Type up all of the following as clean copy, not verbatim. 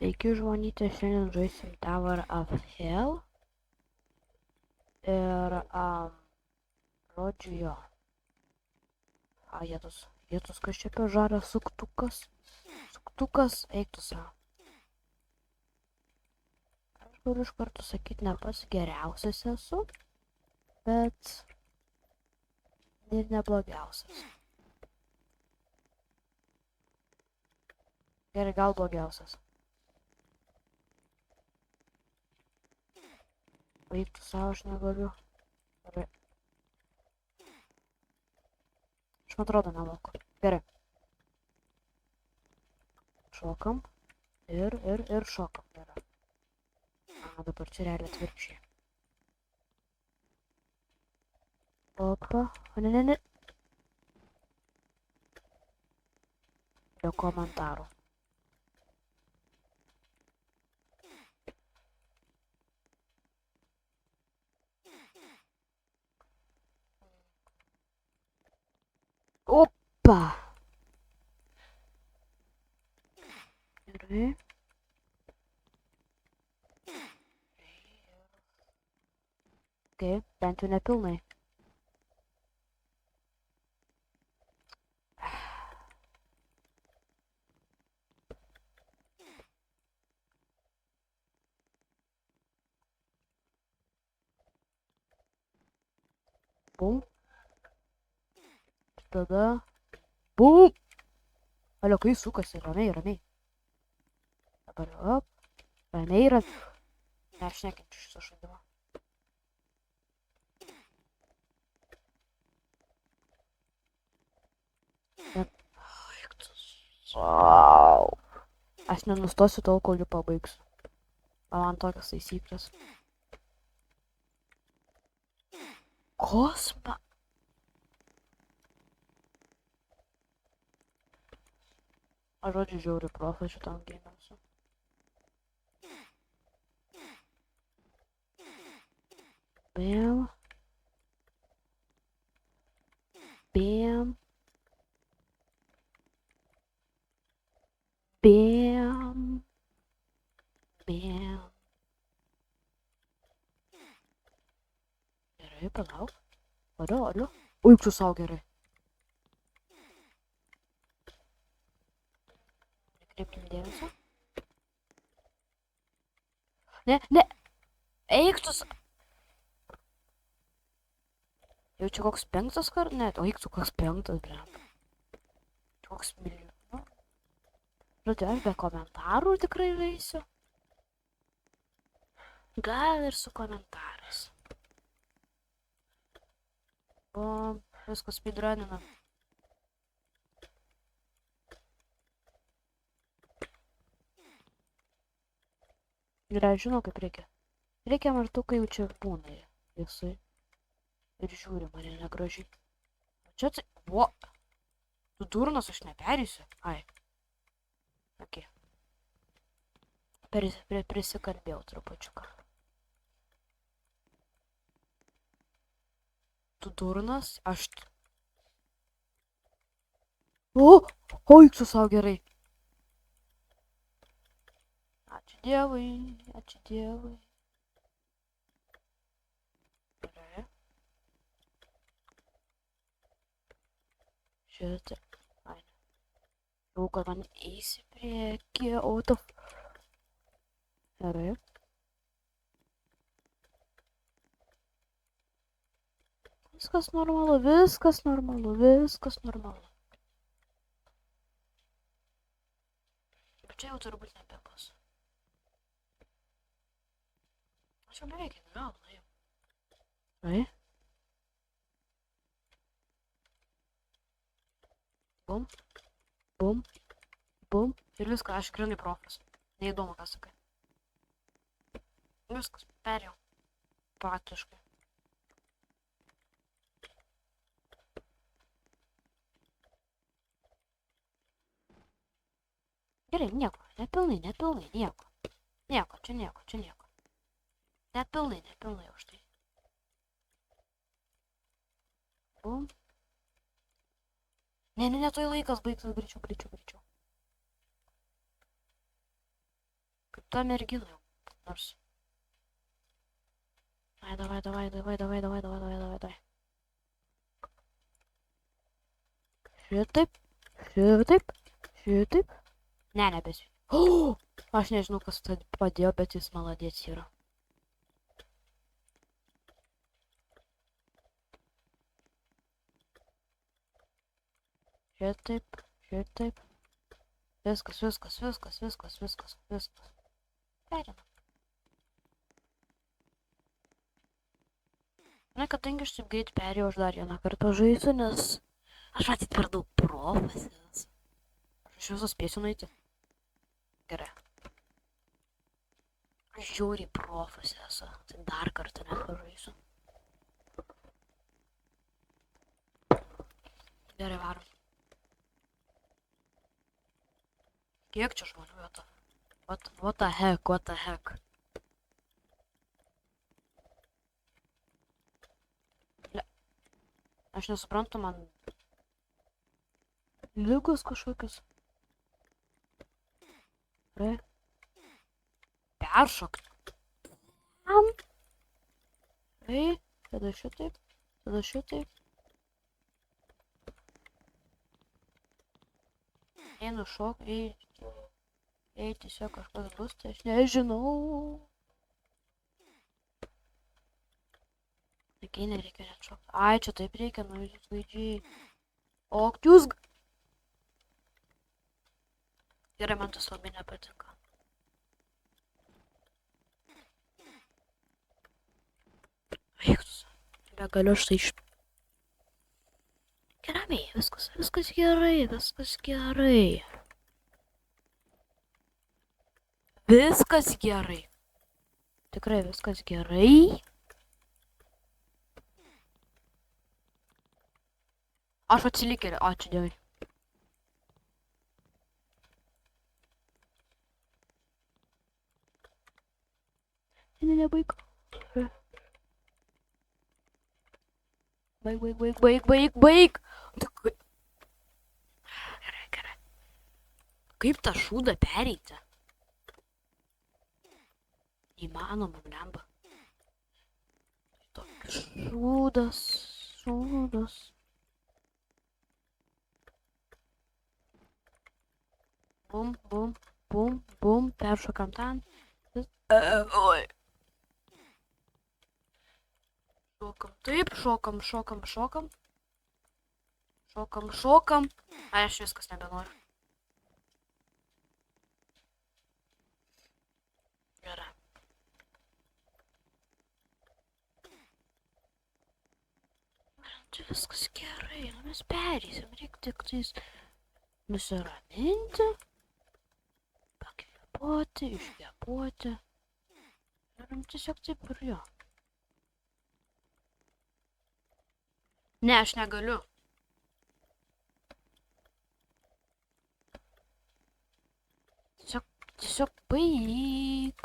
Sveiki žmonyte, šiandien žaisim Tower of Hell. Ir, žodžiu jo. Jėtus, kas čia per žaria suktukas. Suktukas, eik tu savo. Aš galiu iš karto sakyti, ne pats geriausias esu, bet ir neblogiausias. Gerai, gal blogiausias. Eik tu savo, aš negaliu. Gerai. Aš man atrodo nemoku. Gerai. Šokam. Ir šokam. Gerai. Dabar čia realiai atvirkščiai. Opa. Ne. Be komentarų. Opa. Gerai. Okay, bent jau nepilnai. Bum. Tada. Bum. Alio, kai sukasi, ramiai. Dabar op. Ramiai. Ne, aš nekenčiu šito žaidimo. Aš nenustosiu tol, kol jų pabaigsiu. Man tokios taisyklės. Kosma. Aš žodžiu žiauri profas šitam gėmiausiu. Bam. Bam. Bam. Bam. Gerai, palauk. Alio. Ui, tu savo gerai. Kreipkim dėmesio. Ne. Eik tu savo. Jau čia koks 5 kartas? Ne, o eik tu koks 5, blem. Koks milijonų. Žodžiu, aš be komentarų tikrai žaisiu. Gal ir su komentarais. O, viskas speedrunina. Gerai, žinau kaip reikia. Reikia maždaug, kai jau čia būna jisai. Ir žiūri mane negražiai. Čia tai... Vo! Tu durnas, aš neperėsiu. Ai. Ok. Prisikalbėjau trupučiuką. Tu durnas, aš... O! Eik tu savo gerai. Ačiū Dievui. Gerai. Šitą. Ai. Jau, kad man eisi prieki, auto. Gerai. Viskas normalu. Bet čia jau turbūt nebebus. Aš jau beveik įnuėjau. Ai. Bum. Ir viską, aš grinai profas. Neįdomu, ką sakai. Viskas, perėjau. Praktiškai. Gerai, nieko. Nepilnai, nieko. Čia nieko. Nepilnai už tai. Bum. Ne, toj laikas baigtas greičiau. ta mergina jau. Nors. Ai, davai. Šitaip. Ne, nebesiu. O, aš nežinau, kas padėjo, bet jis maladėts yra. Šitaip. Viskas. Perinam. Na, kadangi aš taip greit perėjau, aš dar vieną kartą žaisiu, nes aš matyt per daug profas. Aš iš viso spėsiu nueiti. Gerai. Aš žiauriai profas esu. Tai dar kartą nepažaisiu. Gerai, varom. Kiek čia žmonių vieta? What the heck? Aš nesuprantu, man ligos kažkokios. Peršokti. Tada šitaip. Einu šok, tiesiog kažkas bus, tai aš nežinau. Taigi nereikia net šokti. Ai, čia taip reikia, nu jūs vaidžiai. O, jūs... Gerai, man tas labai nepatinka. Eiktus. Begaliu štai iš... Ramiai, viskas gerai. Viskas gerai. Tikrai viskas gerai. Aš atsilikėlė, ačiū Dievui. Nebaig. Baig. Gerai. Kaip tą šūdą pereiti? Įmanoma, blemba. Toks šūdas. Bum, peršokam ten. Oi. Šokam. Ai, aš viskas nebenoriu. Gerai. Čia viskas gerai, mes pereisim, reikia tik tais nusiraminti, pakvėpuoti, iškvėpuoti. Ir tiesiog taip ir jo. Ne, aš negaliu. Tiesiog baig.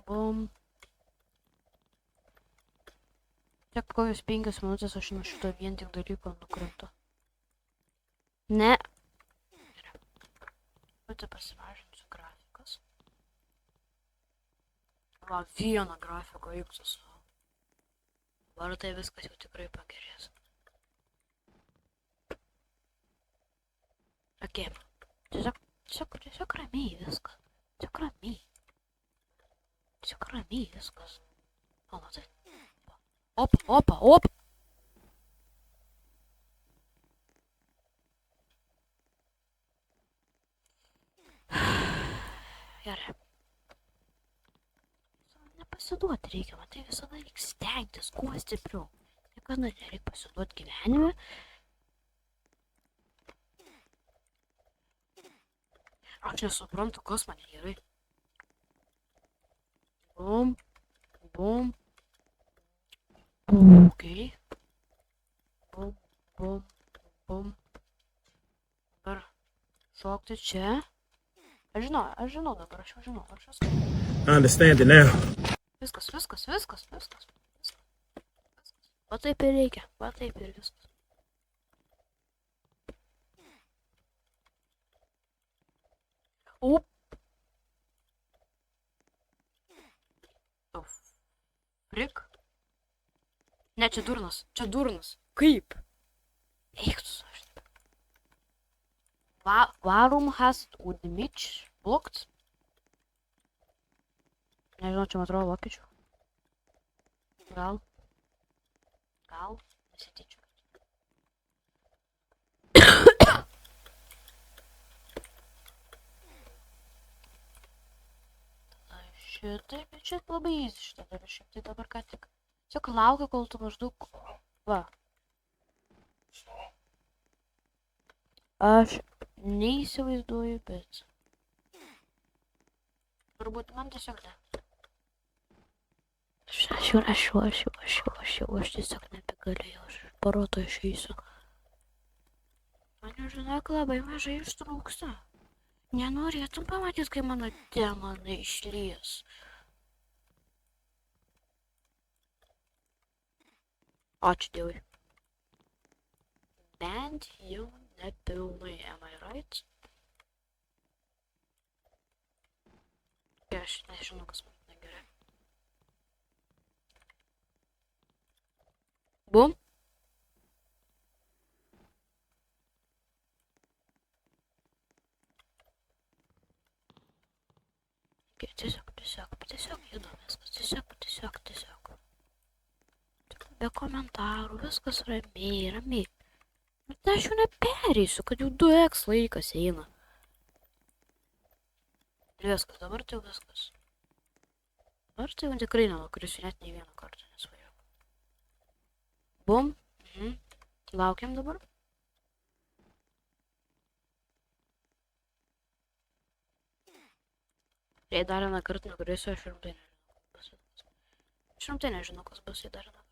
Bum. Tiek kokius 5 minutės aš nuo šito vien tik dalyko nukrintu. Ne. Būtų pasimažinsiu grafikas. Va, vieną grafiką eiktus. Dabar tai viskas jau tikrai pagerės. Ok. Tiesiog ramiai viskas. Tiesiog ramiai viskas. O, matai. Opa. Gerai. Nepasiduoti reikia, matai, visada reikia stengtis, kuo stipriau. Niekada nereikia pasiduoti gyvenime. Aš nesuprantu, kas man gerai. Bum. Okay. Bum. Dabar šokti čia. Aš žinau dabar, aš jau žinau. I understand it now. Viskas. Va taip ir reikia, viskas. Prik. Ne, čia durnas. Čia durnas. Kaip? Eik tu su aš. Varum hast udmič blocked. Nežinau, čia man atrodo vokiečių. Gal. Nesityčiau. Šitaip, bet čia labai easy šitą darau. Šiaip tai dabar ką tik. Tiesiog laukiu, kol tu maždaug... Va. Aš neįsivaizduoju, bet... Turbūt man tiesiog ne. Aš tiesiog nebegalėjau, aš iš proto išeisiu. Man jau žinok labai mažai ištrūksta. Nenorėtum pamatyti, kai mano demonai išlies. Ačiū Dievui. Bent jau nepilnai, am I right? Aš nežinau, kas man negerai. Bum. Tiesiog judam viskas. Tiesiog. Be komentarų, viskas ramiai. Bet aš jau nepereisiu, kad jau 2x laikas eina. Viskas, dabar tai jau viskas. Dabar tai jau tikrai nenukrisiu net nei vieną kartą nesvajau. Bum. Laukiam dabar. Jei dar vieną kartą nukrisiu, aš rimtai nežinau, kas bus. Aš rimtai nežinau, kas bus, jei dar vieną